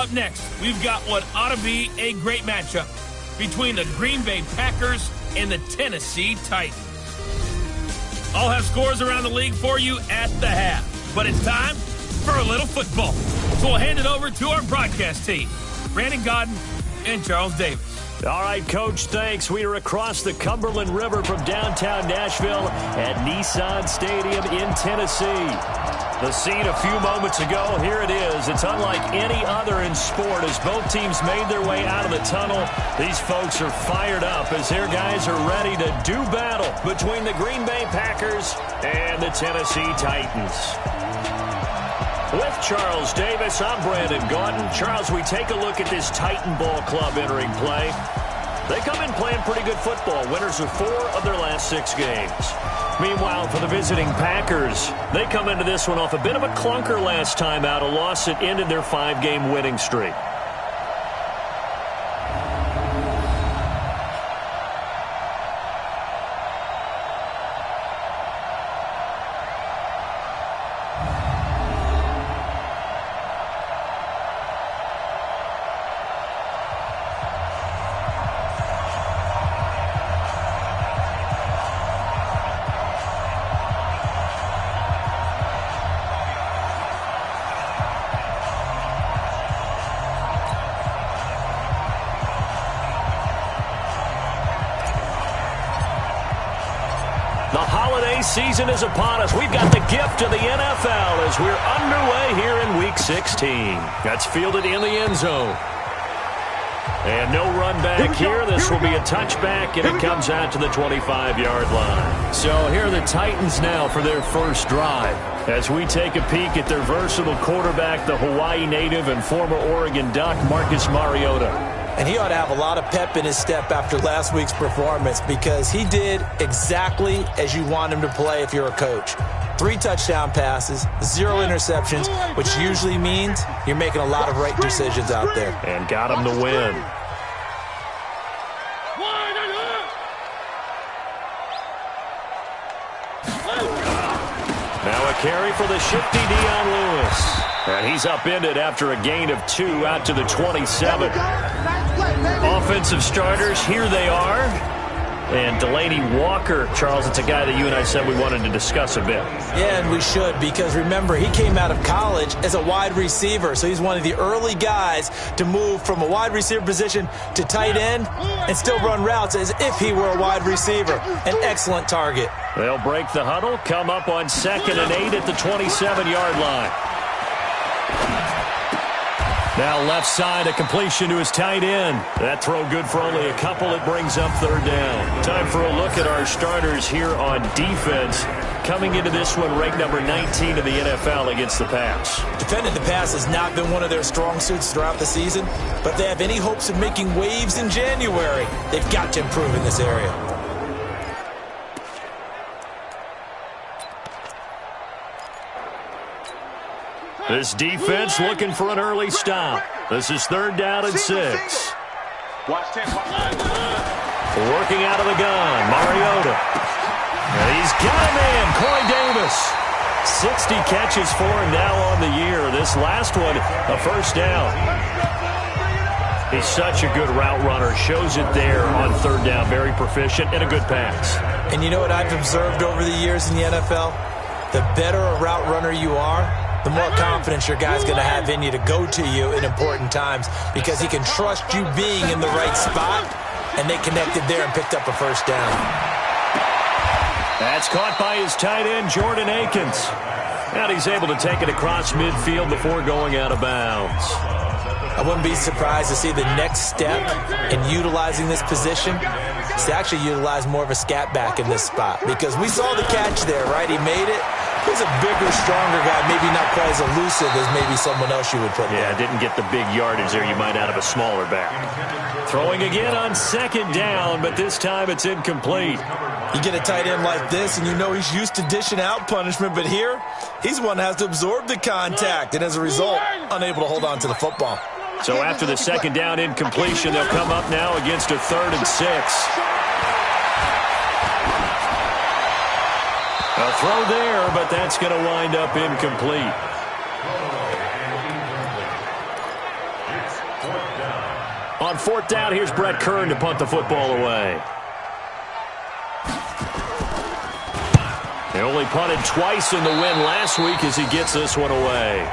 Up next, we've got what ought to be a great matchup between the Green Bay Packers and the Tennessee Titans. I'll have scores around the league for you at the half, but it's time for a little football. So we'll hand it over to our broadcast team, Brandon Godden and Charles Davis. All right, Coach, thanks. We are across the Cumberland River from downtown Nashville at Nissan Stadium in Tennessee. The scene a few moments ago, here it is. It's unlike any other in sport as both teams made their way out of the tunnel. These folks are fired up as their guys are ready to do battle between the Green Bay Packers and the Tennessee Titans. With Charles Davis, I'm Brandon Gaudin. Charles, we take a look at this Titan Ball Club entering play. They come in playing pretty good football, winners of 4 of their last 6 games. Meanwhile, for the visiting Packers, they come into this one off a bit of a clunker last time out, a loss that ended their 5-game winning streak. Season is upon us. We've got the gift of the NFL as we're underway here in Week 16. That's fielded in the end zone. And no run back here. This will be a touchback, and it comes out to the 25-yard line. So here are the Titans now for their first drive. As we take a peek at their versatile quarterback, the Hawaii native and former Oregon Duck, Marcus Mariota. And he ought to have a lot of pep in his step after last week's performance because he did exactly as you want him to play if you're a coach. 3 touchdown passes, 0 interceptions, which usually means you're making a lot of right decisions out there. And got him to win. Now a carry for the shifty Dion Lewis. And he's upended after a gain of 2 out to the 27. Offensive starters, here they are. And Delaney Walker, Charles, it's a guy that you and I said we wanted to discuss a bit. Yeah, and we should, because remember, he came out of college as a wide receiver, so he's one of the early guys to move from a wide receiver position to tight end and still run routes as if he were a wide receiver. An excellent target. They'll break the huddle, come up on 2nd and 8 at the 27-yard line. Now left side, a completion to his tight end. That throw good for only a couple. It brings up 3rd down. Time for a look at our starters here on defense. Coming into this one, ranked number 19 in the NFL against the pass. Defending the pass has not been one of their strong suits throughout the season, but if they have any hopes of making waves in January, they've got to improve in this area. This defense looking for an early stop. This is 3rd down and 6. Working out of the gun, Mariota. And he's got him in, Corey Davis. 60 catches for him now on the year. This last one, a 1st down. He's such a good route runner. Shows it there on 3rd down. Very proficient and a good pass. And you know what I've observed over the years in the NFL? The better a route runner you are, the more confidence your guy's going to have in you to go to you in important times because he can trust you being in the right spot, and they connected there and picked up a 1st down. That's caught by his tight end, Jordan Akins. And he's able to take it across midfield before going out of bounds. I wouldn't be surprised to see the next step in utilizing this position is to actually utilize more of a scat back in this spot because we saw the catch there, right? He made it. He's a bigger, stronger guy, maybe not quite as elusive as maybe someone else you would put there. Yeah, didn't get the big yardage there you might out of a smaller back. Throwing again on 2nd down, but this time it's incomplete. You get a tight end like this, and you know he's used to dishing out punishment, but here, he's one that has to absorb the contact, and as a result, unable to hold on to the football. So after the 2nd down incompletion, they'll come up now against a 3rd and 6. A throw there, but that's going to wind up incomplete. On fourth down, here's Brett Kern to punt the football away. He only punted twice in the win last week as he gets this one away.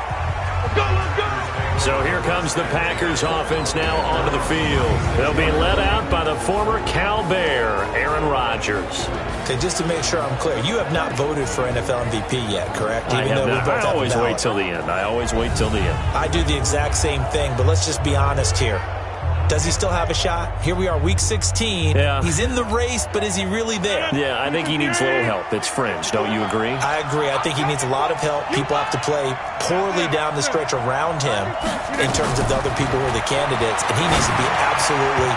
So here comes the Packers offense now onto the field. They'll be led out by the former Cal Bear, Aaron Rodgers. Okay, just to make sure I'm clear, you have not voted for NFL MVP yet, correct? I always wait till the end. I do the exact same thing, but let's just be honest here. Does he still have a shot? Here we are, week 16. Yeah. He's in the race, but is he really there? Yeah, I think he needs a little help. It's fringe. Don't you agree? I agree. I think he needs a lot of help. People have to play poorly down the stretch around him in terms of the other people who are the candidates, and he needs to be absolutely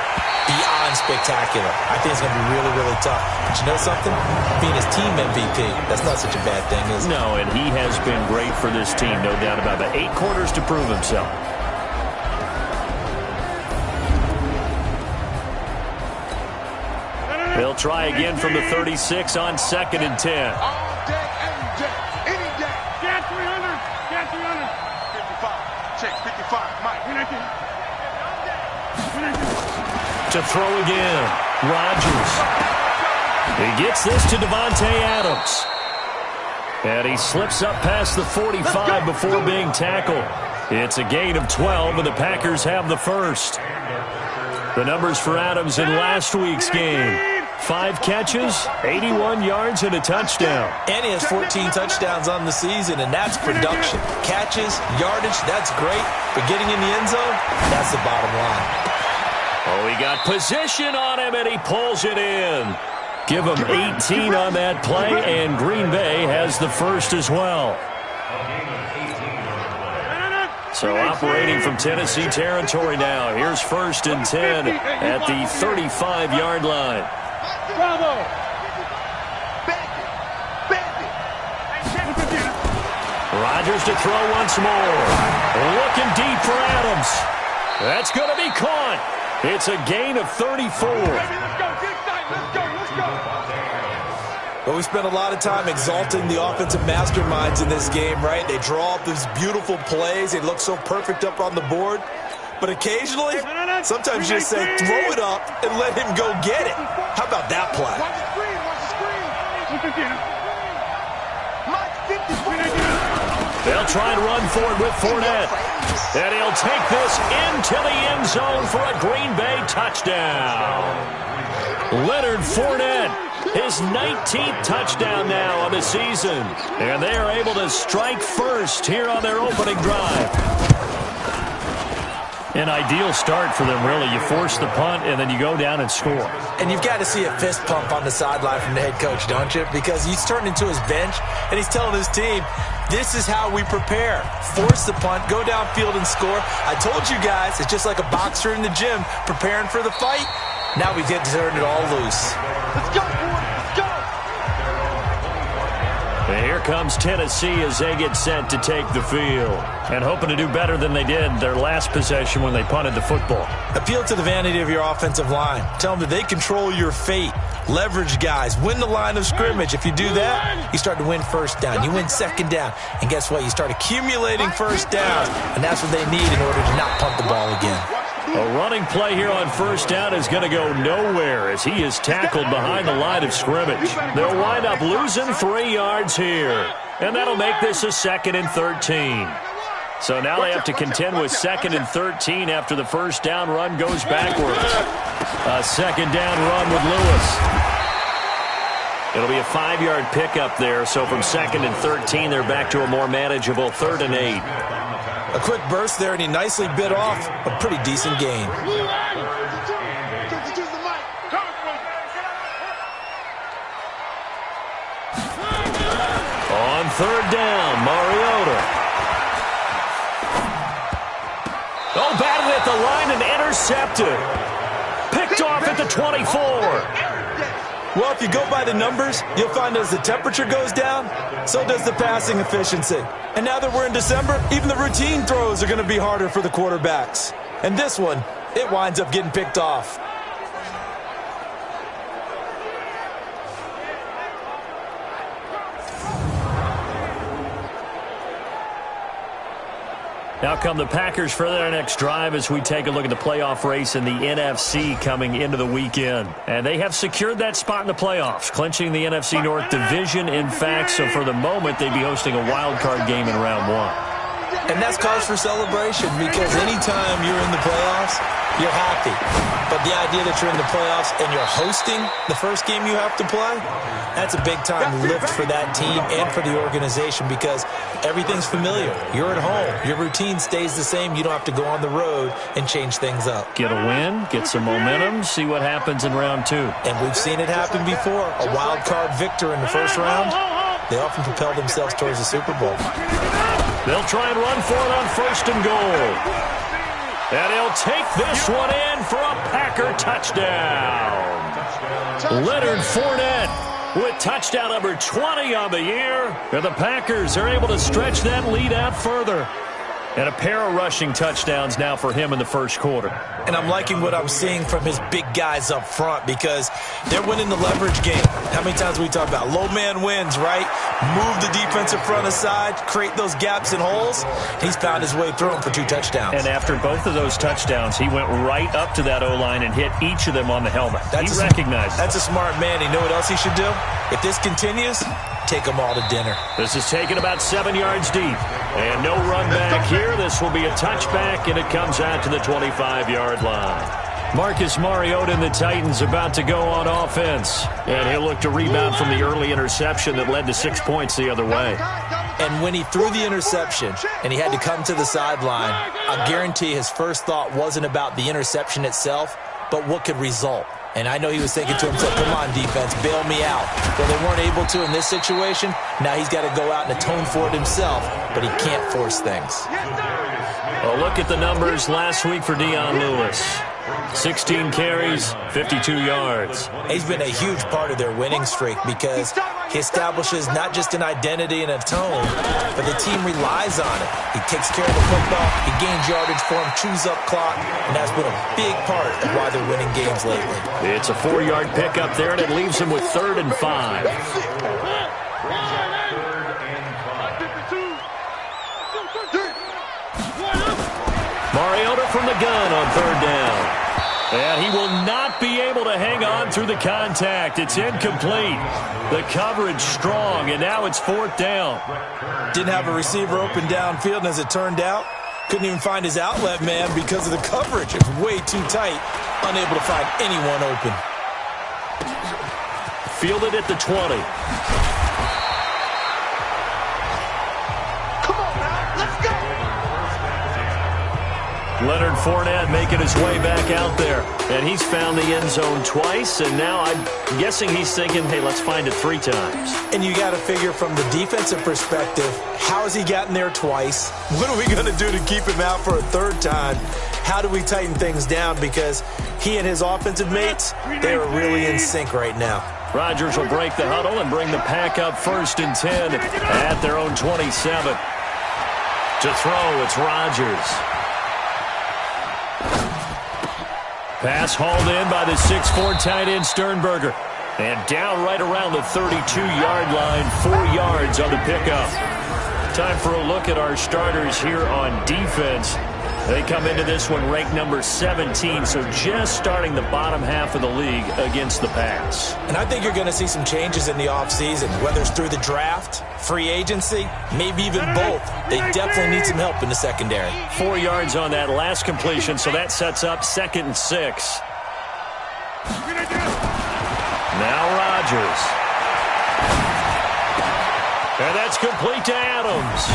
beyond spectacular. I think it's going to be really, really tough. But you know something? Being his team MVP, that's not such a bad thing, is it? No, and he has been great for this team, no doubt about it. 8 quarters to prove himself. They'll try again from the 36 on 2nd and 10. All day, every day, any day. Get 300. Get 300. 55. Check 55. Mike. To throw again. Rodgers. He gets this to Devontae Adams. And he slips up past the 45 before being tackled. It's a gain of 12, and the Packers have the first. The numbers for Adams in last week's game. 5 catches, 81 yards, and a touchdown. And he has 14 touchdowns on the season, and that's production. Catches, yardage, that's great. But getting in the end zone, that's the bottom line. Oh, he got position on him, and he pulls it in. Give him 18 on that play, and Green Bay has the first as well. So operating from Tennessee territory now. Here's 1st and 10 at the 35-yard line. Bravo. Rodgers to throw once more. Looking deep for Adams. That's going to be caught. It's a gain of 34. But we spent a lot of time exalting the offensive masterminds in this game, right? They draw up these beautiful plays. They look so perfect up on the board. But occasionally, sometimes you just say, throw it up and let him go get it. How about that play? They'll try and run for it with Fournette. And he'll take this into the end zone for a Green Bay touchdown. Leonard Fournette, his 19th touchdown now of the season. And they are able to strike first here on their opening drive. An ideal start for them, really. You force the punt, and then you go down and score. And you've got to see a fist pump on the sideline from the head coach, don't you? Because he's turned into his bench, and he's telling his team, this is how we prepare. Force the punt, go downfield and score. I told you guys, it's just like a boxer in the gym preparing for the fight. Now we get to turn it all loose. Let's go, boy. Let's go. And here comes Tennessee as they get set to take the field. And hoping to do better than they did their last possession when they punted the football. Appeal to the vanity of your offensive line. Tell them that they control your fate. Leverage guys. Win the line of scrimmage. If you do that, you start to win first down. You win second down. And guess what? You start accumulating first downs. And that's what they need in order to not punt the ball again. A running play here on first down is going to go nowhere as he is tackled behind the line of scrimmage. They'll wind up losing 3 yards here. And that'll make this a 2nd and 13. So now they have to contend with 2nd and 13 after the first down run goes backwards. A 2nd down run with Lewis. It'll be a 5-yard pickup there. So from 2nd and 13, they're back to a more manageable 3rd and 8. A quick burst there, and he nicely bit off a pretty decent gain. On 3rd down, Mariota. Oh, batted at the line and intercepted. Picked off at the 24. Well, if you go by the numbers, you'll find as the temperature goes down, so does the passing efficiency. And now that we're in December, even the routine throws are going to be harder for the quarterbacks. And this one, it winds up getting picked off. Now come the Packers for their next drive as we take a look at the playoff race in the NFC coming into the weekend. And they have secured that spot in the playoffs, clinching the NFC North division, in fact. So for the moment, they'd be hosting a wild card game in round 1. And that's cause for celebration because anytime you're in the playoffs, you're happy. But the idea that you're in the playoffs and you're hosting the first game you have to play, that's a big-time lift for that team and for the organization because everything's familiar. You're at home. Your routine stays the same. You don't have to go on the road and change things up. Get a win, get some momentum, see what happens in round 2. And we've seen it happen before. A wild card victor in the first round, they often propel themselves towards the Super Bowl. They'll try and run for it on 1st and goal. And he'll take this one in for a Packer touchdown. Leonard Fournette with touchdown number 20 on the year. And the Packers are able to stretch that lead out further. And a pair of rushing touchdowns now for him in the first quarter. And I'm liking what I'm seeing from his big guys up front because they're winning the leverage game. How many times we talk about low man wins, right? Move the defensive front aside, create those gaps and holes. He's found his way through them for 2 touchdowns. And after both of those touchdowns, he went right up to that O-line and hit each of them on the helmet. He recognized it. That's a smart man. You know what else he should do? If this continues, take them all to dinner. This is taken about 7 yards deep. And no run back here. This will be a touchback, and it comes out to the 25-yard line. Marcus Mariota and the Titans about to go on offense. And he'll look to rebound from the early interception that led to 6 points the other way. And when he threw the interception and he had to come to the sideline, I guarantee his first thought wasn't about the interception itself, but what could result. And I know he was thinking to himself, come on, defense, bail me out. Well, they weren't able to in this situation. Now he's got to go out and atone for it himself, but he can't force things. A look at the numbers last week for Dion Lewis. 16 carries, 52 yards. He's been a huge part of their winning streak because he establishes not just an identity and a tone, but the team relies on it. He takes care of the football, he gains yardage for him, chews up clock, and that's been a big part of why they're winning games lately. It's a 4-yard pickup there, and it leaves him with 3rd and 5. Mariota from the gun on 3rd down. And he will not be able to hang on through the contact. It's incomplete. The coverage strong, and now it's 4th down. Didn't have a receiver open downfield, and as it turned out, couldn't even find his outlet man because of the coverage. It was way too tight, unable to find anyone open. Fielded at the 20. Leonard Fournette making his way back out there. And he's found the end zone twice, and now I'm guessing he's thinking, hey, let's find it 3 times. And you got to figure from the defensive perspective, how has he gotten there twice? What are we going to do to keep him out for a 3rd time? How do we tighten things down? Because he and his offensive mates, they are really in sync right now. Rodgers will break the huddle and bring the pack up 1st and 10 at their own 27. To throw, it's Rodgers. Pass hauled in by the 6'4" tight end Sternberger. And down right around the 32-yard line, 4 yards on the pickup. Time for a look at our starters here on defense. They come into this one ranked number 17, so just starting the bottom half of the league against the pass. And I think you're going to see some changes in the offseason, whether it's through the draft, free agency, maybe even both. They definitely need some help in the secondary. 4 yards on that last completion, so that sets up 2nd and 6. Now Rodgers. And that's complete to Adams.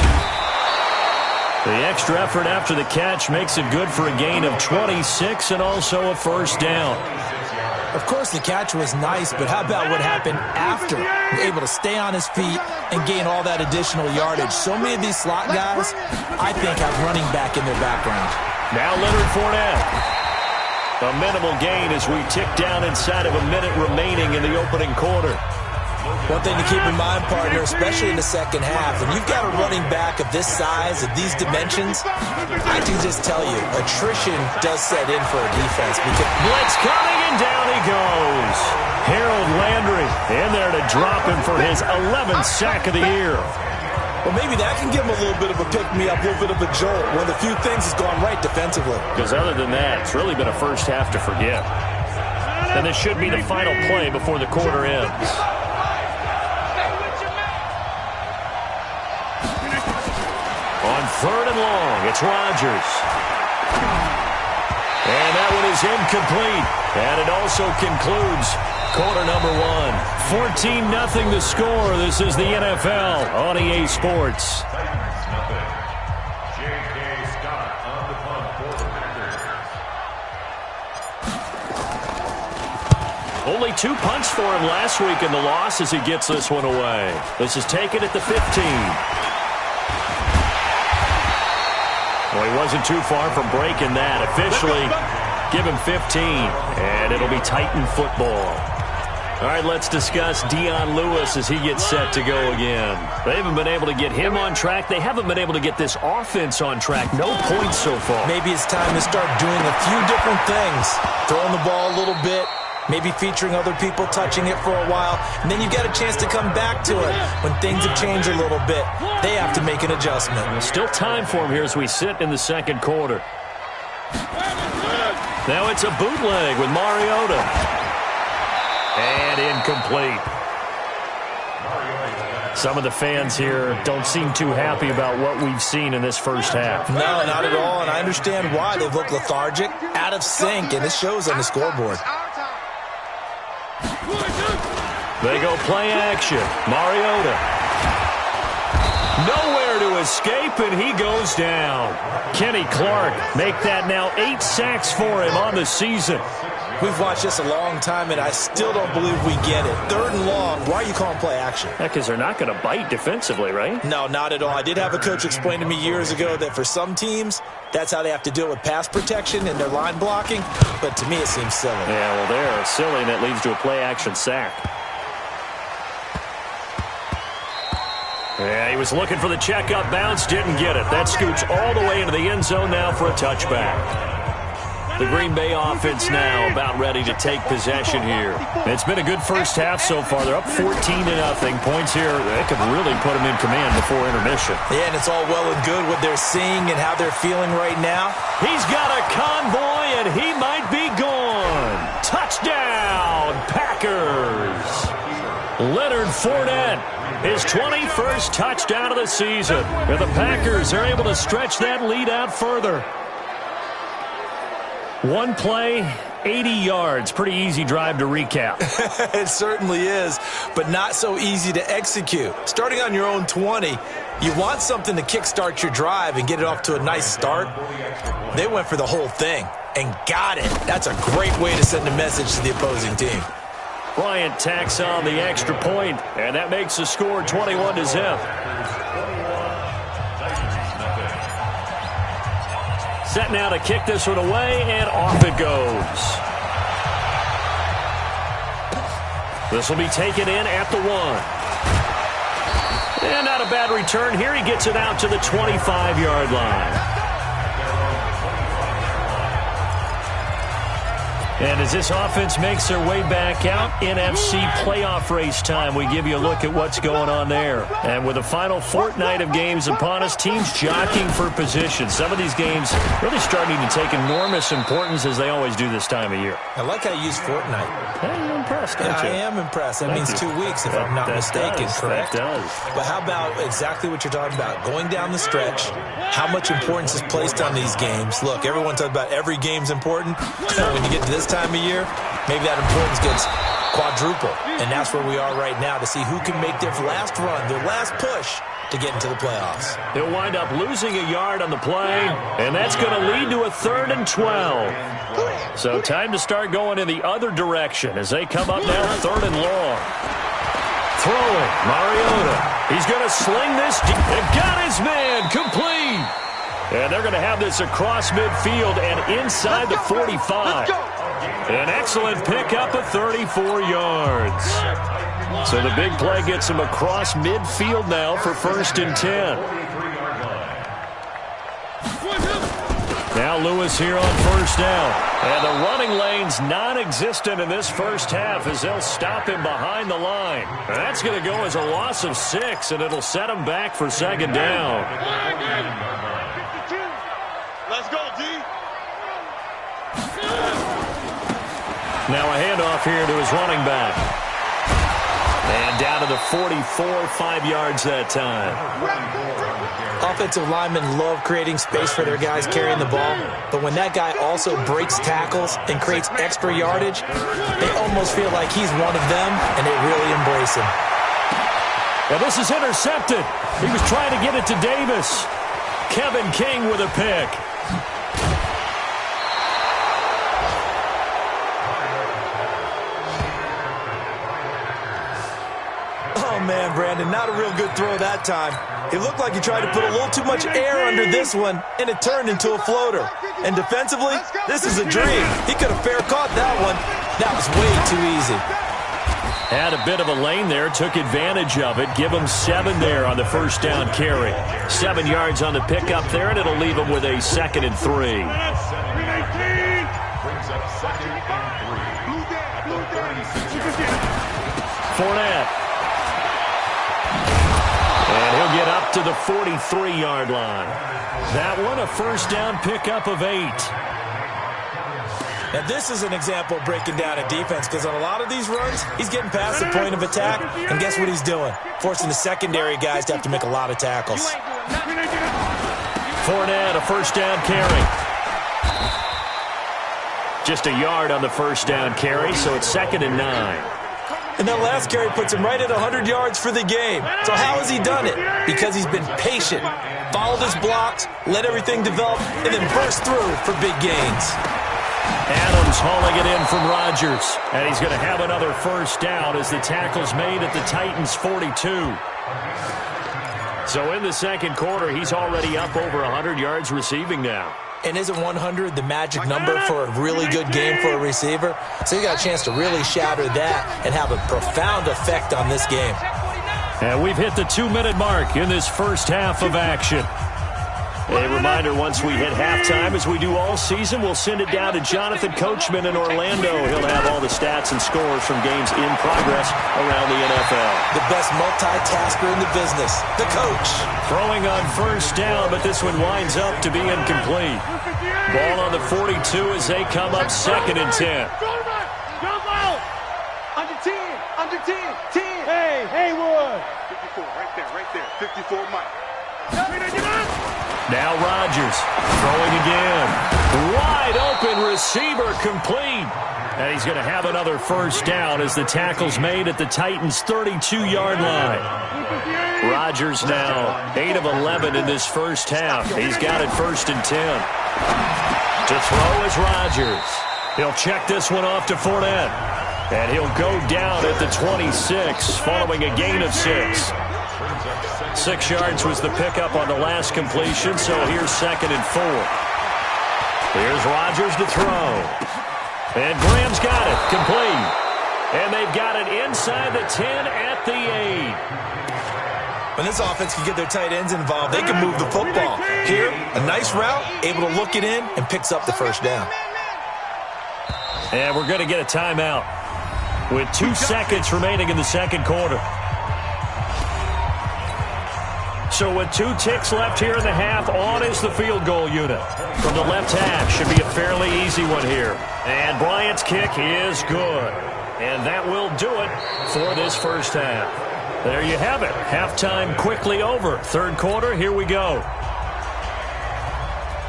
The extra effort after the catch makes it good for a gain of 26 and also a 1st down. Of course, the catch was nice, but how about what happened after? Able to stay on his feet and gain all that additional yardage. So many of these slot guys, I think, have running back in their background. Now Leonard Fournette. A minimal gain as we tick down inside of a minute remaining in the opening quarter. One thing to keep in mind, partner, especially in the second half, when you've got a running back of this size, of these dimensions, I can just tell you, attrition does set in for a defense. Because blitz coming, and down he goes. Harold Landry in there to drop him for his 11th sack of the year. Well, maybe that can give him a little bit of a pick-me-up, a little bit of a jolt. One of the few things that's gone right defensively. Because other than that, it's really been a first half to forget. And this should be the final play before the quarter ends. On 3rd and long, it's Rodgers. And that one is incomplete. And it also concludes quarter number 1. 14-0 the score. This is the NFL on EA Sports. Only 2 punts for him last week in the loss as he gets this one away. This is taken at the 15. Well, he wasn't too far from breaking that. Officially, give him 15, and it'll be Titan football. All right, let's discuss Dion Lewis as he gets set to go again. They haven't been able to get him on track. They haven't been able to get this offense on track. No points so far. Maybe it's time to start doing a few different things. Throwing the ball a little bit, maybe featuring other people touching it for a while, and then you get a chance to come back to it. When things have changed a little bit, they have to make an adjustment. There's still time for him here as we sit in the second quarter. Now it's a bootleg with Mariota. And incomplete. Some of the fans here don't seem too happy about what we've seen in this first half. No, not at all, and I understand why. They've looked lethargic, out of sync, and it shows on the scoreboard. They go play action. Mariota. Nowhere to escape, and he goes down. Kenny Clark make that now 8 sacks for him on the season. We've watched this a long time, and I still don't believe we get it. 3rd and long, why are you calling play action? Because they're not going to bite defensively, right? No, not at all. I did have a coach explain to me years ago that for some teams, that's how they have to deal with pass protection and their line blocking. But to me, it seems silly. Yeah, well, they're silly, and that leads to a play action sack. Yeah, he was looking for the checkup bounce, didn't get it. That scoots all the way into the end zone now for a touchback. The Green Bay offense now about ready to take possession here. It's been a good first half so far. They're up 14-0. Points here, they could really put them in command before intermission. Yeah, and it's all well and good what they're seeing and how they're feeling right now. He's got a convoy, and he might be gone. Touchdown, Packers. Leonard Fournette, his 21st touchdown of the season. And the Packers are able to stretch that lead out further. One play, 80 yards. Pretty easy drive to recap. It certainly is, but not so easy to execute. Starting on your own 20, you want something to kickstart your drive and get it off to a nice start. They went for the whole thing and got it. That's a great way to send a message to the opposing team. Bryant tacks on the extra point, and that makes the score 21-0. Set now to kick this one away, and off it goes. This will be taken in at the 1. And not a bad return here. He gets it out to the 25-yard line. And as this offense makes their way back out, NFC playoff race time, we give you a look at what's going on there. And with the final fortnight of games upon us, teams jockeying for position. Some of these games really starting to take enormous importance as they always do this time of year. I like how you use fortnight. Hey, you're impressed, aren't you? I am impressed. That means 2 weeks, if I'm not mistaken, correct? That does. But how about exactly what you're talking about? Going down the stretch, how much importance is placed on these games. Look, everyone talks about every game's important. When you get to this time of year, maybe that importance gets quadruple. And that's where we are right now to see who can make their last run, their last push to get into the playoffs. They'll wind up losing a yard on the play, and that's going to lead to a 3rd and 12. So time to start going in the other direction as they come up now 3rd and long. Throwing, Mariota. He's going to sling this. They've got his man complete. And they're going to have this across midfield and inside the 45. An excellent pickup of 34 yards. So the big play gets him across midfield now for 1st and 10. Now Lewis here on first down. And the running lane's non-existent in this first half as they'll stop him behind the line. And that's going to go as a loss of 6, and it'll set him back for second down. Let's go, D. Now a handoff here to his running back. And down to the 44, 5 yards that time. Offensive linemen love creating space for their guys carrying the ball, but when that guy also breaks tackles and creates extra yardage, they almost feel like he's one of them, and they really embrace him. Now this is intercepted. He was trying to get it to Davis. Kevin King with a pick. Oh, man, Brandon, not a real good throw that time. It looked like he tried to put a little too much air under this one, and it turned into a floater. And defensively, this is a dream. He could have fair caught that one. That was way too easy. Had a bit of a lane there, took advantage of it. Give him 7 there on the first down carry. 7 yards on the pickup there, and it'll leave him with a 2nd and 3. Fournette. And he'll get up to the 43-yard line. That one, a first down pickup of 8. Now, this is an example of breaking down a defense, because on a lot of these runs, he's getting past the point of attack, and guess what he's doing? Forcing the secondary guys to have to make a lot of tackles. Fournette, a first down carry. Just a yard on the first down carry, so it's 2nd and 9. And that last carry puts him right at 100 yards for the game. So how has he done it? Because he's been patient, followed his blocks, let everything develop, and then burst through for big gains. Adams hauling it in from Rodgers. And he's going to have another first down as the tackle's made at the Titans' 42. So in the second quarter, he's already up over 100 yards receiving now. And isn't 100 the magic number for a really good game for a receiver? So you got a chance to really shatter that and have a profound effect on this game. And we've hit the 2-minute mark in this first half of action. A reminder, once we hit halftime, as we do all season, we'll send it down to Jonathan Coachman in Orlando. He'll have all the stats and scores from games in progress around the NFL. The best multitasker in the business, the coach. Throwing on first down, but this one winds up to be incomplete. Ball on the 42 as they come up 2nd and 10. Under 10, under 10, 10. Hey, Haywood. 54, right there. 54, Mike. Now Rodgers throwing again. Wide open receiver complete. And he's going to have another first down as the tackle's made at the Titans' 32-yard line. Rodgers now 8 of 11 in this first half. He's got it 1st and 10. To throw is Rodgers. He'll check this one off to Fournette. And he'll go down at the 26 following a gain of 6. 6 yards was the pickup on the last completion, so here's 2nd and 4. Here's Rodgers to throw. And Graham's got it, complete. And they've got it inside the 10 at the 8. When this offense can get their tight ends involved, they can move the football. Here, a nice route, able to look it in, and picks up the first down. And we're going to get a timeout with 2 seconds remaining in the second quarter. So with 2 ticks left here in the half, on is the field goal unit. From the left hash, should be a fairly easy one here. And Bryant's kick is good. And that will do it for this first half. There you have it. Halftime quickly over. Third quarter, here we go.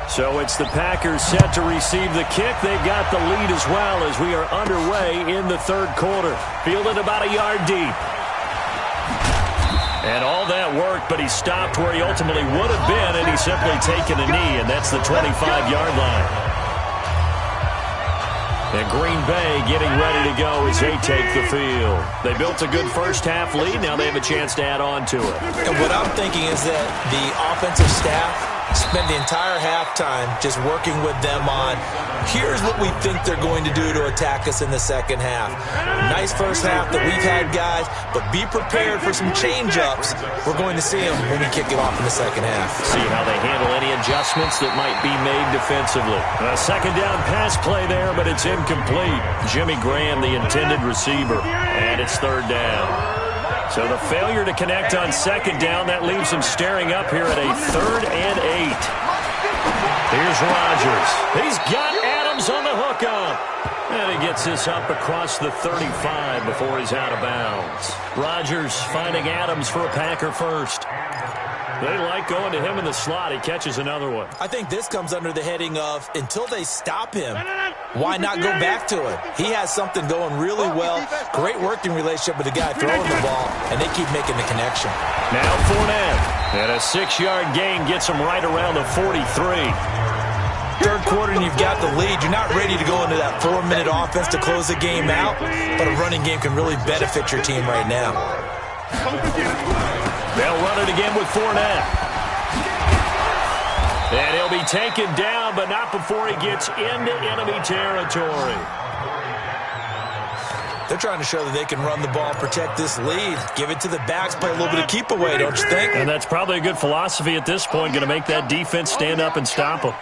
So it's the Packers set to receive the kick. They've got the lead as well as we are underway in the third quarter. Fielded about a yard deep. And all that worked, but he stopped where he ultimately would have been, and he's simply taken a knee, and that's the 25-yard line. And Green Bay getting ready to go as they take the field. They built a good first-half lead. Now they have a chance to add on to it. And what I'm thinking is that the offensive staff spend the entire halftime just working with them on Here's what we think they're going to do to attack us in the second half. Nice first half that we've had, guys, but be prepared for some change-ups. We're going to see them when we kick it off in the second half. See how they handle any adjustments that might be made defensively. A second down pass play there, but it's incomplete. Jimmy Graham, the intended receiver, and it's third down. So the failure to connect on second down, that leaves them staring up here at a 3rd and 8. Here's Rodgers. He's got Adams on the hook up. And he gets this up across the 35 before he's out of bounds. Rodgers finding Adams for a Packer first. They like going to him in the slot. He catches another one. I think this comes under the heading of until they stop him, why not go back to it? He has something going really well. Great working relationship with the guy throwing the ball, and they keep making the connection. Now Fournette. And a 6-yard gain gets him right around the 43. Third quarter and you've got the lead. You're not ready to go into that 4-minute offense to close the game out, but a running game can really benefit your team right now. They'll run it again with Fournette. And he'll be taken down, but not before he gets into enemy territory. They're trying to show that they can run the ball and protect this lead. Give it to the backs, play a little bit of keep away, don't you think? And that's probably a good philosophy at this point, going to make that defense stand up and stop them.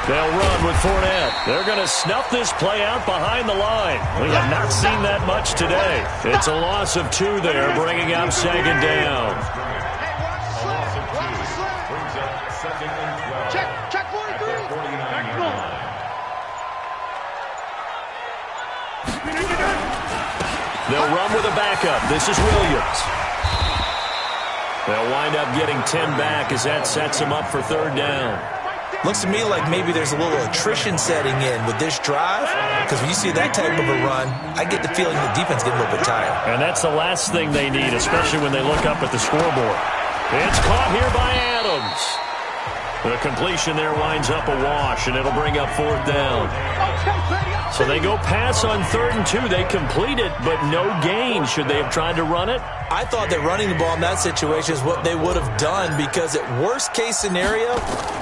They'll run with Fournette. They're going to snuff this play out behind the line. We have not seen that much today. It's a loss of 2 there, bringing up second down. Check 43. They'll run with a backup. This is Williams. They'll wind up getting 10 back as that sets them up for third down. Looks to me like maybe there's a little attrition setting in with this drive, because when you see that type of a run, I get the feeling the defense getting a little bit tired. And that's the last thing they need, especially when they look up at the scoreboard. It's caught here by Adams. The completion there winds up a wash, and it'll bring up fourth down. So they go pass on 3rd and 2. They complete it, but no gain. Should they have tried to run it? I thought that running the ball in that situation is what they would have done, because at worst case scenario,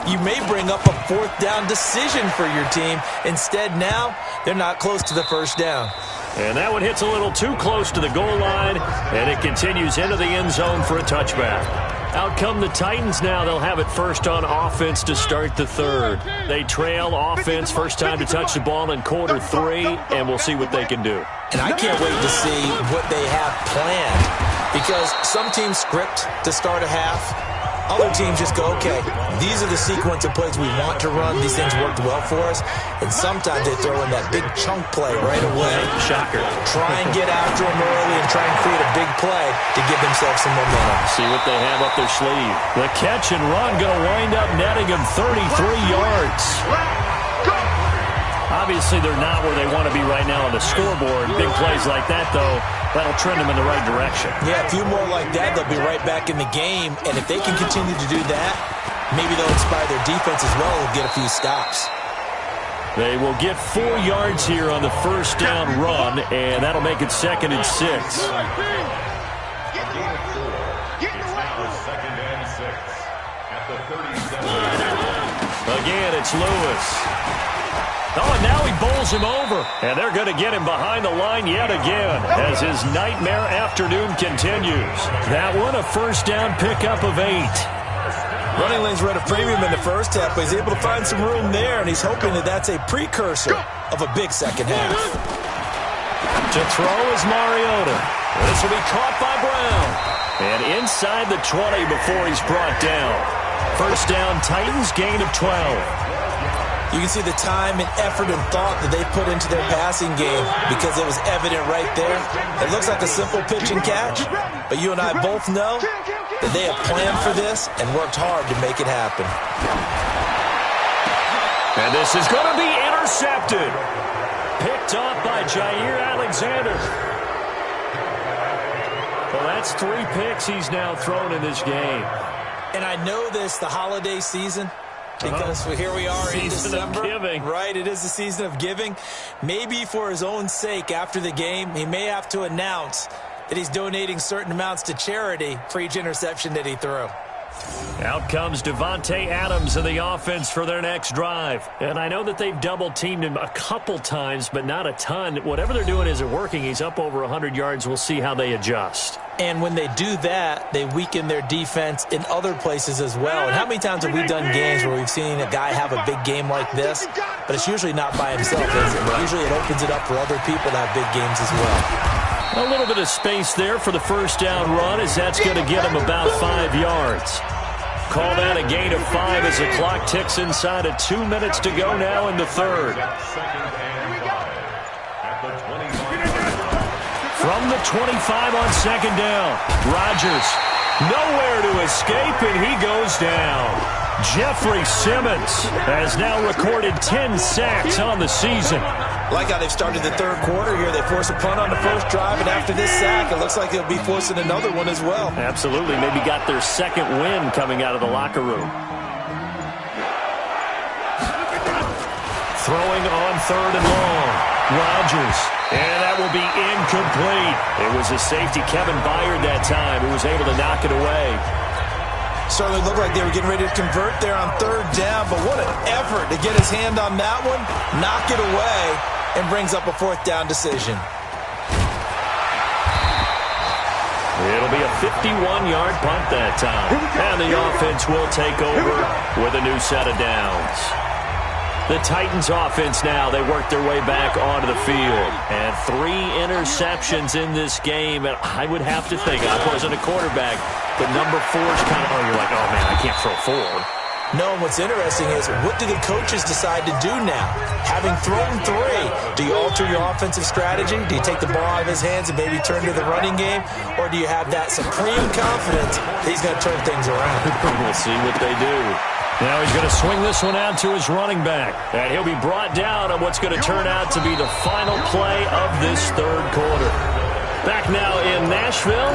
you may bring up a 4th down decision for your team. Instead, now, they're not close to the first down. And that one hits a little too close to the goal line, and it continues into the end zone for a touchback. Out come the Titans now. They'll have it first on offense to start the third. They trail offense, first time to touch the ball in quarter 3, and we'll see what they can do. And I can't wait to see what they have planned, because some teams script to start a half. Other teams just go, okay, these are the sequence of plays we want to run. These things worked well for us. And sometimes they throw in that big chunk play right away. Shocker. Try and get after them early and try and create a big play to give themselves some momentum. See what they have up their sleeve. The catch and run going to wind up netting him 33 yards. Obviously, they're not where they want to be right now on the scoreboard. Big plays like that, though, that'll trend them in the right direction. Yeah, a few more like that, they'll be right back in the game. And if they can continue to do that, maybe they'll inspire their defense as well and get a few stops. They will get 4 yards here on the first down run, and that'll make it 2nd and 6. Again, it's Lewis. Oh, and now he bowls him over. And they're going to get him behind the line yet again as his nightmare afternoon continues. That one, a first down pickup of 8. Running lanes were at a premium in the first half, but he's able to find some room there, and he's hoping that that's a precursor of a big second half. To throw is Mariota. This will be caught by Brown. And inside the 20 before he's brought down. First down, Titans, gain of 12. You can see the time and effort and thought that they put into their passing game, because it was evident right there. It looks like a simple pitch and catch, but you and I both know that they have planned for this and worked hard to make it happen. And this is going to be intercepted. Picked off by Jair Alexander. Well, that's 3 picks he's now thrown in this game. And I know this, the holiday season, because here we are in December, right? It is the season of giving. Maybe for his own sake, after the game, he may have to announce that he's donating certain amounts to charity for each interception that he threw. Out comes Devontae Adams in the offense for their next drive. And I know that they've double-teamed him a couple times, but not a ton. Whatever they're doing isn't working. He's up over 100 yards. We'll see how they adjust. And when they do that, they weaken their defense in other places as well. And how many times have we done games where we've seen a guy have a big game like this, but it's usually not by himself, is it? Usually it opens it up for other people to have big games as well. A little bit of space there for the first down run, as that's going to get him about 5 yards. Call that a gain of 5 as the clock ticks inside of 2 minutes to go now in the third. From the 25 on second down, Rodgers nowhere to escape, and he goes down. Jeffrey Simmons has now recorded 10 sacks on the season. Like how they've started the third quarter here. They force a punt on the first drive, and after this sack, it looks like they'll be forcing another one as well. Absolutely. Maybe got their second win coming out of the locker room. Throwing on third and long. Rodgers. And that will be incomplete. It was a safety, Kevin Byard, that time, who was able to knock it away. Certainly looked like they were getting ready to convert there on third down, but what an effort to get his hand on that one, knock it away, and brings up a fourth down decision. It'll be a 51-yard punt that time. And the offense will take over with a new set of downs. The Titans offense now, they work their way back onto the field. And 3 interceptions in this game. And I would have to think, I wasn't a quarterback, but number 4 is kind of, you're like, oh, man, I can't throw 4. No, and what's interesting is, what do the coaches decide to do now? Having thrown 3, do you alter your offensive strategy? Do you take the ball out of his hands and maybe turn to the running game? Or do you have that supreme confidence that he's going to turn things around? We'll see what they do. Now he's going to swing this one out to his running back. And he'll be brought down on what's going to turn out to be the final play of this third quarter. Back now in Nashville.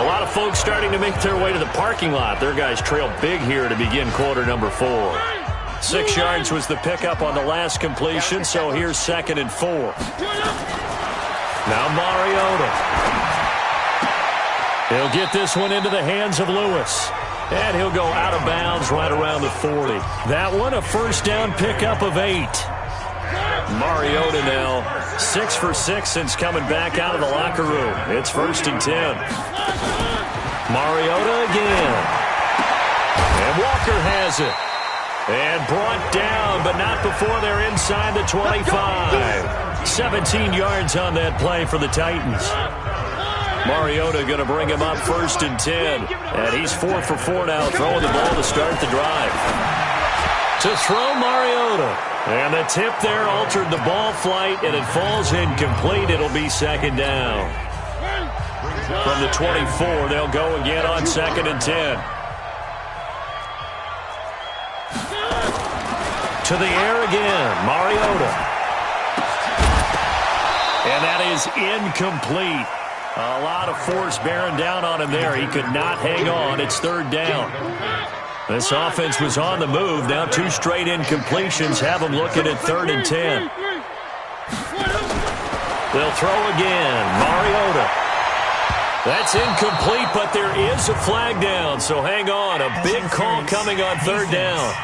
A lot of folks starting to make their way to the parking lot. Their guys trail big here to begin quarter number 4. 6 yards was the pickup on the last completion, so here's 2nd and 4. Now Mariota. He'll get this one into the hands of Lewis. And he'll go out of bounds right around the 40. That one, a first down pickup of 8. Mariota now 6 for 6 since coming back out of the locker room. It's 1st and 10. Mariota again. And Walker has it. And brought down, but not before they're inside the 25. 17 yards on that play for the Titans. Mariota going to bring him up 1st and 10. And he's 4 for 4 now, throwing the ball to start the drive. To throw Mariota. And the tip there altered the ball flight, and it falls incomplete. It'll be 2nd down. From the 24, they'll go again on 2nd and 10. To the air again, Mariota. And that is incomplete. A lot of force bearing down on him there. He could not hang on. It's 3rd down. This offense was on the move. Now 2 straight incompletions have them looking at 3rd and 10. They'll throw again. Mariota. That's incomplete, but there is a flag down. So hang on. A big call coming on 3rd down.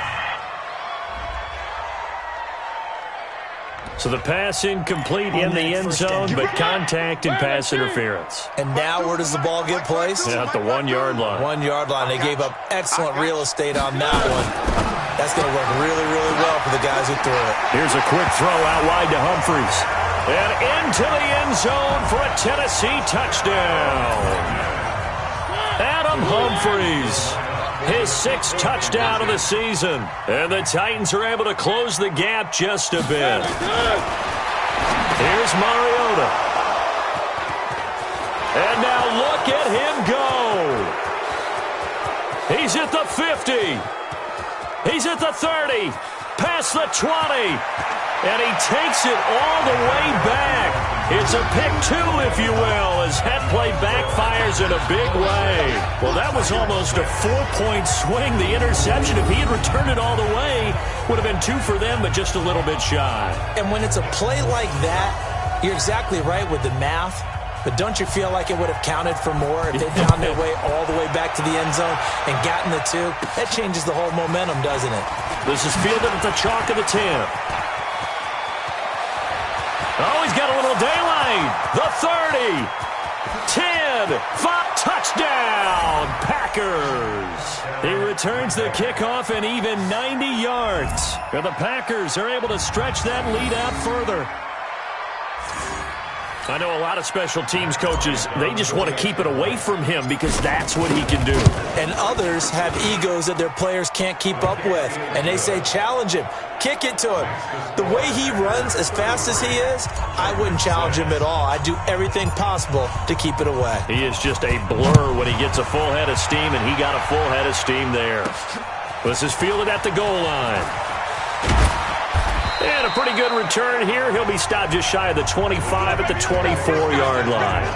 So the pass incomplete in the end zone, but contact and pass interference. And now where does the ball get placed? Yeah, at the 1-yard line. 1-yard line. They gave up excellent real estate on that one. That's going to work really, really well for the guys who threw it. Here's a quick throw out wide to Humphries. And into the end zone for a Tennessee touchdown. Adam Humphries. His 6th touchdown of the season. And the Titans are able to close the gap just a bit. Here's Mariota. And now look at him go. He's at the 50. He's at the 30. Past the 20. And he takes it all the way back. It's a pick 2, if you will, as that play backfires in a big way. Well, that was almost a 4-point swing. The interception, if he had returned it all the way, would have been 2 for them, but just a little bit shy. And when it's a play like that, you're exactly right with the math. But don't you feel like it would have counted for more if they found their way all the way back to the end zone and gotten the 2? That changes the whole momentum, doesn't it? This is fielded at the chalk of the 10. Oh, he's got a little daylight. The 30. 10. 5. Touchdown, Packers. He returns the kickoff and even 90 yards. And the Packers are able to stretch that lead out further. I know a lot of special teams coaches, they just want to keep it away from him because that's what he can do. And others have egos that their players can't keep up with. And they say, challenge him. Kick it to him. The way he runs as fast as he is, I wouldn't challenge him at all. I'd do everything possible to keep it away. He is just a blur when he gets a full head of steam, and he got a full head of steam there. This is fielded at the goal line. And a pretty good return here. He'll be stopped just shy of the 25 at the 24-yard line.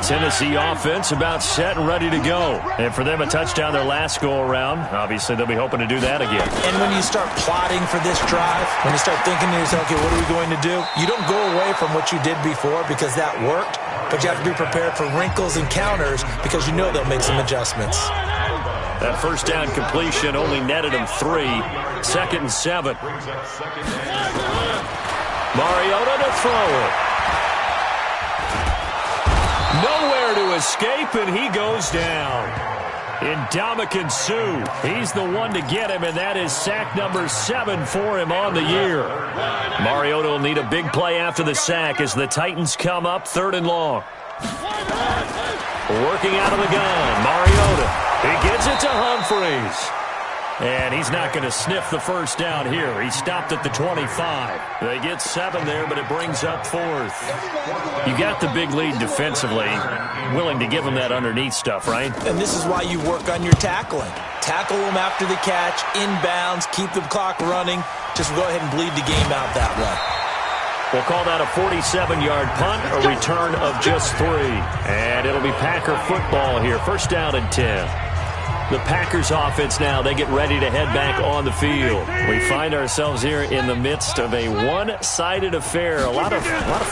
Tennessee offense about set and ready to go. And for them, a touchdown their last go-around. Obviously, they'll be hoping to do that again. And when you start plotting for this drive, when you start thinking to yourself, okay, what are we going to do? You don't go away from what you did before because that worked, but you have to be prepared for wrinkles and counters because you know they'll make some adjustments. That first down completion only netted him 3. 2nd and 7. Mariota to throw it. Nowhere to escape, and he goes down. Ndamukong Suh, he's the one to get him, and that is sack number 7 for him on the year. Mariota will need a big play after the sack as the Titans come up 3rd and long. Working out of the gun, Mariota. He gets it to Humphreys. And he's not going to sniff the first down here. He stopped at the 25. They get 7 there, but it brings up 4th. You got the big lead defensively. Willing to give him that underneath stuff, right? And this is why you work on your tackling. Tackle them after the catch, inbounds, keep the clock running. Just go ahead and bleed the game out that way. We'll call that a 47-yard punt, a return of just 3. And it'll be Packer football here. 1st down and 10. The Packers offense now, they get ready to head back on the field. We find ourselves here in the midst of a one-sided affair. A lot of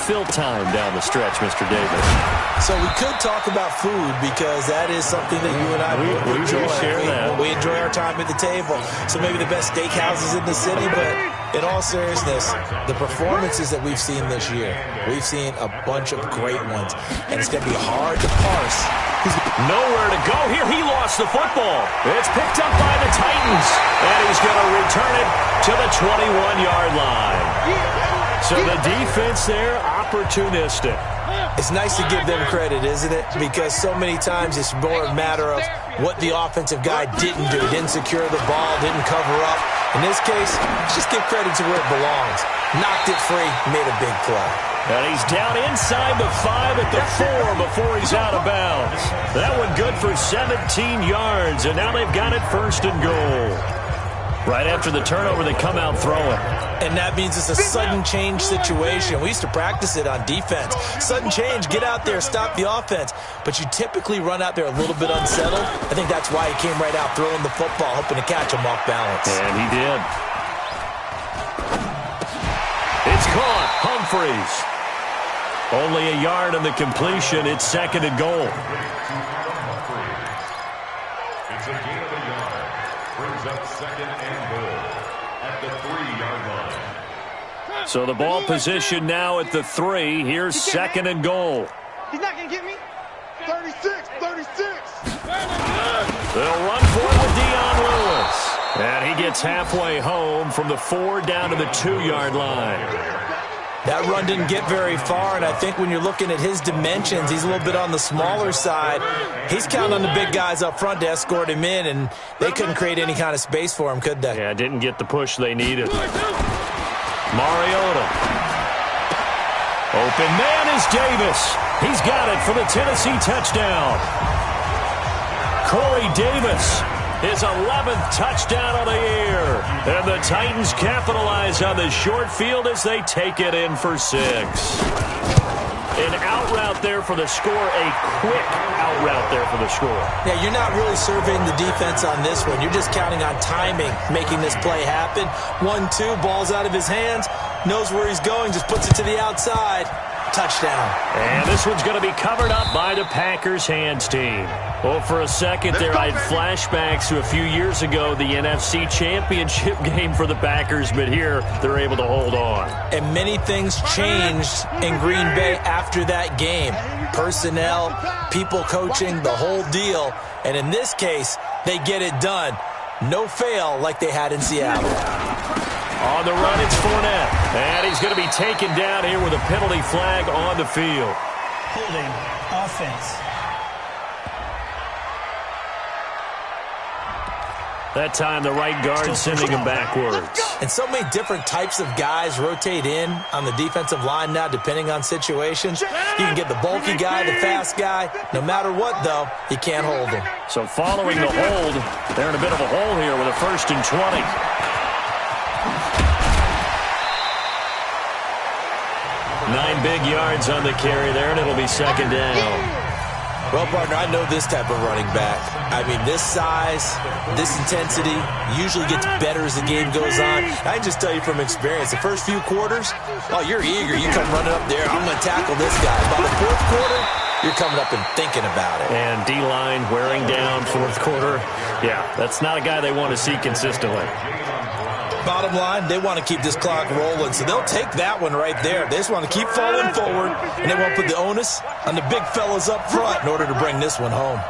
fill time down the stretch, Mr. Davis. So we could talk about food because that is something that you and I we enjoy. Share that. We enjoy our time at the table. So maybe the best steakhouses in the city, but in all seriousness, the performances that we've seen this year, we've seen a bunch of great ones, and it's going to be hard to parse. Nowhere to go here. He lost the football. It's picked up by the Titans, and he's going to return it to the 21-yard line. So the defense there, opportunistic. It's nice to give them credit, isn't it? Because so many times it's more a matter of what the offensive guy didn't do. Didn't secure the ball, didn't cover up. In this case, just give credit to where it belongs. Knocked it free, made a big play. And he's down inside the 5 at the 4 before he's out of bounds. That one good for 17 yards, and now they've got it 1st and goal. Right after the turnover, they come out throwing. And that means it's a sudden change situation. We used to practice it on defense. Sudden change, get out there, stop the offense. But you typically run out there a little bit unsettled. I think that's why he came right out throwing the football, hoping to catch him off balance. And he did. It's caught. Humphreys. Only a yard on the completion. It's 2nd and goal. It's a gain of a yard. Brings up 2nd and goal at the 3-yard line. So the ball position now at the 3. Here's 2nd and goal. He's not going to get me. 36. They'll run for it with Dion Lewis. And he gets halfway home from the 4 down to the 2-yard line. That run didn't get very far, and I think when you're looking at his dimensions, he's a little bit on the smaller side. He's counting on the big guys up front to escort him in, and they couldn't create any kind of space for him, could they? Yeah, didn't get the push they needed. Mariota. Open man is Davis. He's got it for the Tennessee touchdown. Corey Davis, his 11th touchdown of the year. And the Titans capitalize on the short field as they take it in for 6. An out route there for the score, a quick out route there for the score. Yeah, you're not really surveying the defense on this one. You're just counting on timing, making this play happen. 1-2, ball's out of his hands. knows where he's going, just puts it to the outside. Touchdown. And this one's going to be covered up by the Packers hands team. Well, for a second there, I had flashbacks to a few years ago, the NFC Championship game for the Packers, but here they're able to hold on. And many things changed in Green Bay after that game. Personnel, people coaching, the whole deal. And in this case, they get it done. No fail like they had in Seattle. On the run, it's Fournette. And he's going to be taken down here with a penalty flag on the field. Holding offense. That time, the right guard sending him backwards. And so many different types of guys rotate in on the defensive line now, depending on situations. You can get the bulky guy, the fast guy. No matter what, though, you can't hold him. So following the hold, they're in a bit of a hole here with a 1st and 20. Nine big yards on the carry there, and it'll be 2nd down. Well, partner, I know this type of running back. I mean, this size, this intensity usually gets better as the game goes on. I can just tell you from experience, the first few quarters, oh, you're eager. You come running up there, I'm going to tackle this guy. By the 4th quarter, you're coming up and thinking about it. And D-line wearing down 4th quarter. Yeah, that's not a guy they want to see consistently. Bottom line, they want to keep this clock rolling, so they'll take that one right there. They just want to keep falling forward, and they won't put the onus on the big fellas up front in order to bring this one home.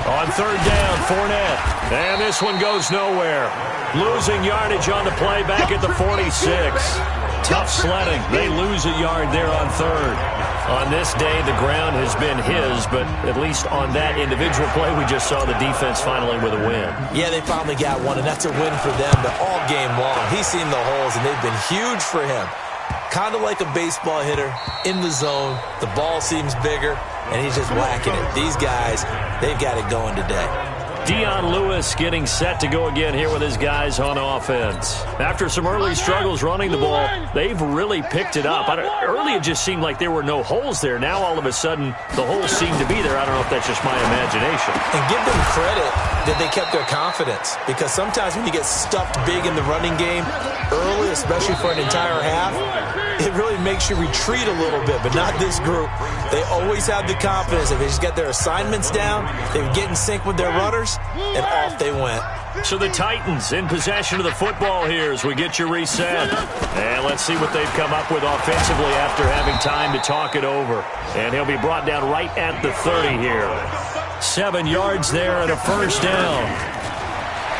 On 3rd down, Fournette. And this one goes nowhere. Losing yardage on the play back at the 46. Tough sledding. They lose a yard there on 3rd. On this day, the ground has been his, but at least on that individual play, we just saw the defense finally with a win. Yeah, they finally got one, and that's a win for them, but all game long, he's seen the holes, and they've been huge for him. Kind of like a baseball hitter in the zone. The ball seems bigger, and he's just whacking it. These guys, they've got it going today. Dion Lewis getting set to go again here with his guys on offense. After some early struggles running the ball, they've really picked it up. Early it just seemed like there were no holes there. Now all of a sudden the holes seem to be there. I don't know if that's just my imagination. And give them credit that they kept their confidence, because sometimes when you get stuffed big in the running game early, especially for an entire half, it really makes you retreat a little bit, but not this group. They always have the confidence that they just get their assignments down, they get in sync with their runners, and off they went. So the Titans in possession of the football here as we get you reset. And let's see what they've come up with offensively after having time to talk it over. And he'll be brought down right at the 30 here. 7 yards there and a 1st down.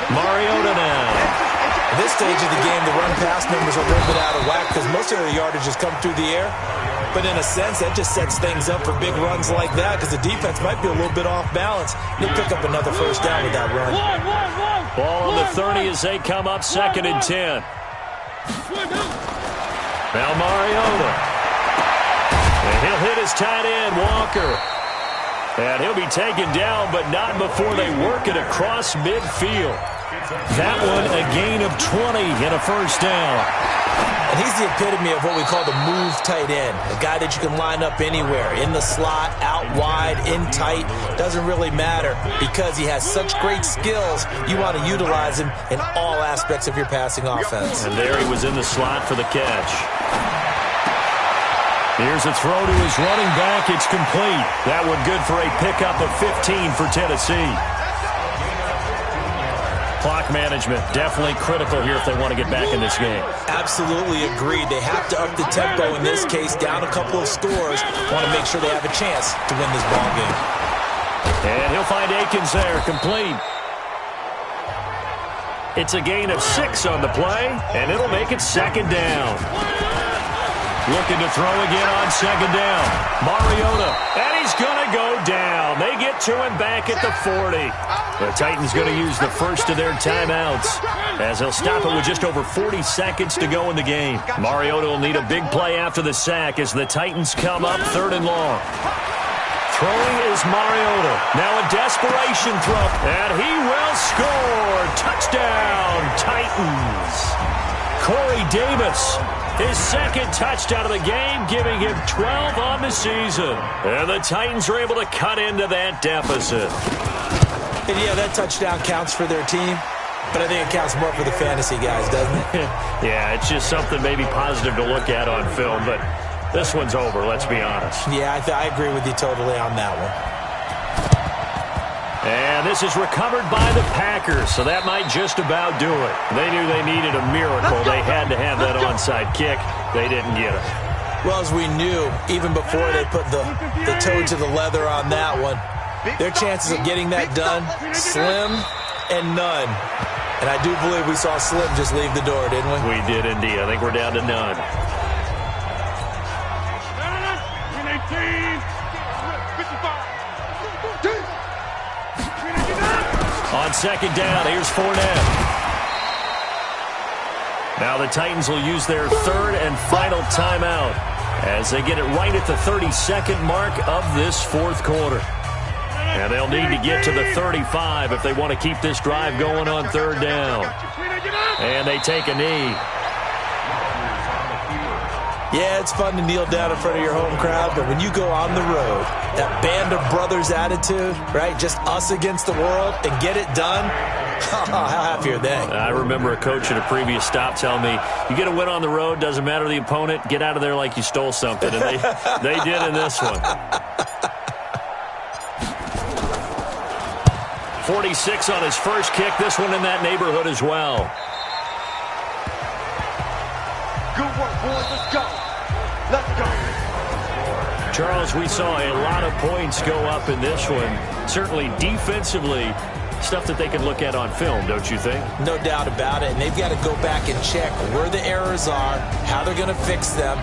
Mariota now. At this stage of the game, the run-pass numbers are a little bit out of whack because most of the yardage has come through the air. But in a sense, that just sets things up for big runs like that because the defense might be a little bit off balance. They'll pick up another 1st down with that run. Ball on the 30 as they come up 2nd and 10. Now Mariota. And he'll hit his tight end, Walker. And he'll be taken down, but not before they work it across midfield. That one, a gain of 20 and a 1st down. And he's the epitome of what we call the move tight end. A guy that you can line up anywhere, in the slot, out wide, in tight. Doesn't really matter because he has such great skills. You want to utilize him in all aspects of your passing offense. And there he was in the slot for the catch. Here's a throw to his running back. It's complete. That one good for a pickup of 15 for Tennessee. Clock management definitely critical here if they want to get back in this game. Absolutely agreed. They have to up the tempo in this case, down a couple of scores. Want to make sure they have a chance to win this ball game. And he'll find Akins there, complete. It's a gain of 6 on the play, and it'll make it 2nd down. Looking to throw again on 2nd down. Mariota, and he's going to go down. They get to him back at the 40. The Titans going to use the first of their timeouts as they'll stop it with just over 40 seconds to go in the game. Mariota will need a big play after the sack as the Titans come up 3rd and long. Throwing is Mariota. Now a desperation throw, and he will score. Touchdown, Titans. Corey Davis, his 2nd touchdown of the game, giving him 12 on the season. And the Titans are able to cut into that deficit. And yeah, that touchdown counts for their team. But I think it counts more for the fantasy guys, doesn't it? Yeah, it's just something maybe positive to look at on film, but this one's over, let's be honest. Yeah, I agree with you totally on that one. And this is recovered by the Packers, so that might just about do it. They knew they needed a miracle. They had to have that onside kick. They didn't get it. Well, as we knew, even before they put the toe to the leather on that one, their chances of getting that done, slim and none. And I do believe we saw Slim just leave the door, didn't we? We did indeed. I think we're down to none. On second down, here's Fournette. Now the Titans will use their third and final timeout as they get it right at the 32nd mark of this fourth quarter. And they'll need to get to the 35 if they want to keep this drive going on third down. And they take a knee. Yeah, it's fun to kneel down in front of your home crowd, but when you go on the road, that band of brothers attitude, right, just us against the world, and get it done, how happy are they? I remember a coach at a previous stop telling me, you get a win on the road, doesn't matter the opponent, get out of there like you stole something. And they did in this one. 46 on his first kick, this one in that neighborhood as well. Good work, boys. Let's go. Let's go. Charles, we saw a lot of points go up in this one. Certainly defensively, stuff that they can look at on film, don't you think? No doubt about it. And they've got to go back and check where the errors are, how they're going to fix them,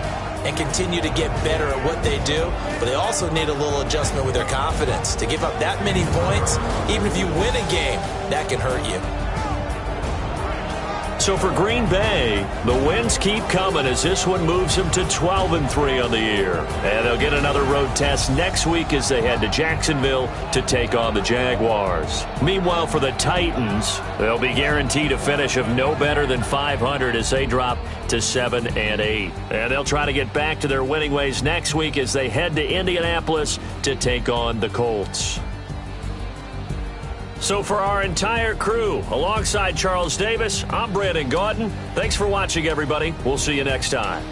and continue to get better at what they do. But they also need a little adjustment with their confidence. To give up that many points, even if you win a game, that can hurt you. So for Green Bay, the wins keep coming as this one moves them to 12-3 on the year. And they'll get another road test next week as they head to Jacksonville to take on the Jaguars. Meanwhile, for the Titans, they'll be guaranteed a finish of no better than 500 as they drop to 7-8. And they'll try to get back to their winning ways next week as they head to Indianapolis to take on the Colts. So for our entire crew, alongside Charles Davis, I'm Brandon Gaudin. Thanks for watching, everybody. We'll see you next time.